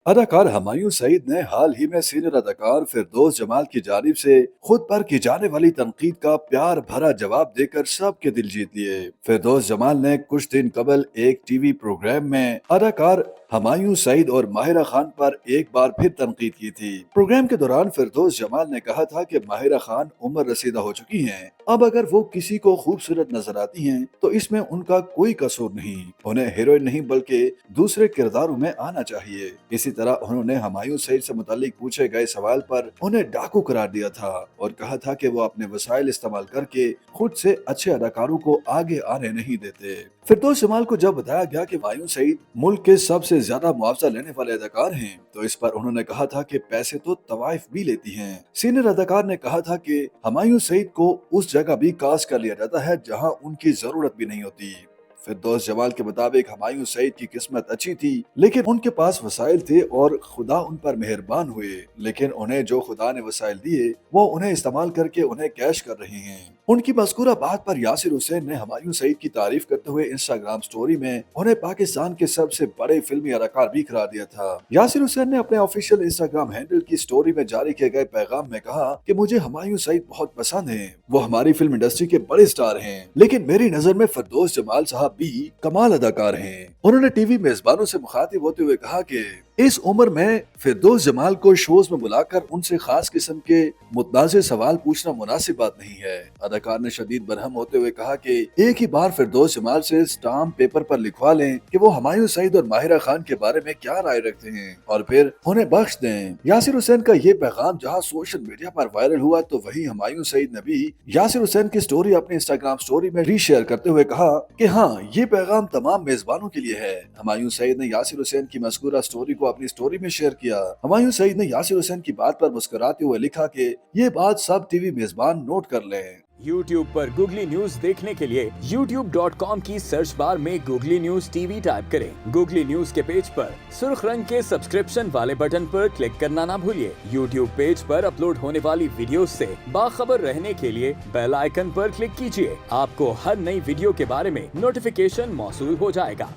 اداکار ہمایوں سعید نے حال ہی میں سینئر اداکار فردوس جمال کی جانب سے خود پر کی جانے والی تنقید کا پیار بھرا جواب دے کر سب کے دل جیت لیے۔ فردوس جمال نے کچھ دن قبل ایک ٹی وی پروگرام میں اداکار ہمایوں سعید اور ماہرہ خان پر ایک بار پھر تنقید کی تھی۔ پروگرام کے دوران فردوس جمال نے کہا تھا کہ ماہرہ خان عمر رسیدہ ہو چکی ہیں، اب اگر وہ کسی کو خوبصورت نظر آتی ہیں تو اس میں ان کا کوئی قصور نہیں، انہیں ہیروئن نہیں بلکہ دوسرے کرداروں میں آنا چاہیے۔ اسی طرح انہوں نے ہمایوں سعید سے متعلق پوچھے گئے سوال پر انہیں ڈاکو قرار دیا تھا اور کہا تھا کہ وہ اپنے وسائل استعمال کر کے خود سے اچھے اداکاروں کو آگے آنے نہیں دیتے۔ فردوس جمال کو جب بتایا گیا کہ ہمایوں سعید ملک کے سب سے زیادہ معاوضہ لینے والے اداکار ہیں تو اس پر انہوں نے کہا تھا کہ پیسے تو طوائف بھی لیتی ہیں۔ سینئر اداکار نے کہا تھا کہ ہمایوں سعید کو اس جگہ بھی کاسٹ کر لیا جاتا ہے جہاں ان کی ضرورت بھی نہیں ہوتی۔ فردوس جمال کے مطابق ہمایوں سعید کی قسمت اچھی تھی لیکن ان کے پاس وسائل تھے اور خدا ان پر مہربان ہوئے، لیکن انہیں جو خدا نے وسائل دیے وہ انہیں استعمال کر کے انہیں کیش کر رہے ہیں۔ ان کی مذکورہ بات پر یاسر حسین نے ہمایوں سعید کی تعریف کرتے ہوئے انسٹاگرام سٹوری میں انہیں پاکستان کے سب سے بڑے فلمی اداکار بھی قرار دیا تھا۔ یاسر حسین نے اپنے آفیشیل انسٹاگرام ہینڈل کی سٹوری میں جاری کیے گئے پیغام میں کہا کہ مجھے ہمایوں سعید بہت پسند ہیں، وہ ہماری فلم انڈسٹری کے بڑے سٹار ہیں، لیکن میری نظر میں فردوس جمال صاحب بھی کمال اداکار ہیں۔ انہوں نے ٹی وی میزبانوں سے مخاطب ہوتے ہوئے کہا کہ اس عمر میں فردوس جمال کو شوز میں بلا کر ان سے خاص قسم کے متنازع سوال پوچھنا مناسب بات نہیں ہے۔ اداکار نے شدید برہم ہوتے ہوئے کہا کہ ایک ہی بار فردوس جمال سے سٹامپ پیپر پر لکھوا لیں کہ وہ ہمایوں سعید اور ماہرہ خان کے بارے میں کیا رائے رکھتے ہیں اور پھر انہیں بخش دیں۔ یاسر حسین کا یہ پیغام جہاں سوشل میڈیا پر وائرل ہوا تو وہیں ہمایوں سعید نے بھی یاسر حسین کی سٹوری اپنی انسٹاگرام سٹوری میں ری شیئر کرتے ہوئے کہا کہ ہاں، یہ پیغام تمام میزبانوں کے لیے ہے۔ ہمایوں سعید نے یاسر حسین کی مذکورہ سٹوری کو اپنی سٹوری میں شیئر کیا۔ ہمایوں سعید نے یاسر حسین کی بات پر مسکراتے ہوئے لکھا کہ یہ بات سب ٹی وی میزبان نوٹ کر لیں۔ YouTube پر گوگلی نیوز دیکھنے کے لیے youtube.com کی سرچ بار میں googly news T V type کریں۔ گوگلی نیوز کے پیج پر سرخ رنگ کے سبسکرپشن والے بٹن پر کلک کرنا نہ بھولیے۔ YouTube پیج پر اپلوڈ ہونے والی ویڈیوز سے باخبر رہنے کے لیے بیل آئیکن پر کلک کیجیے۔ آپ کو ہر نئی ویڈیو کے بارے میں نوٹیفیکیشن موصول ہو جائے گا۔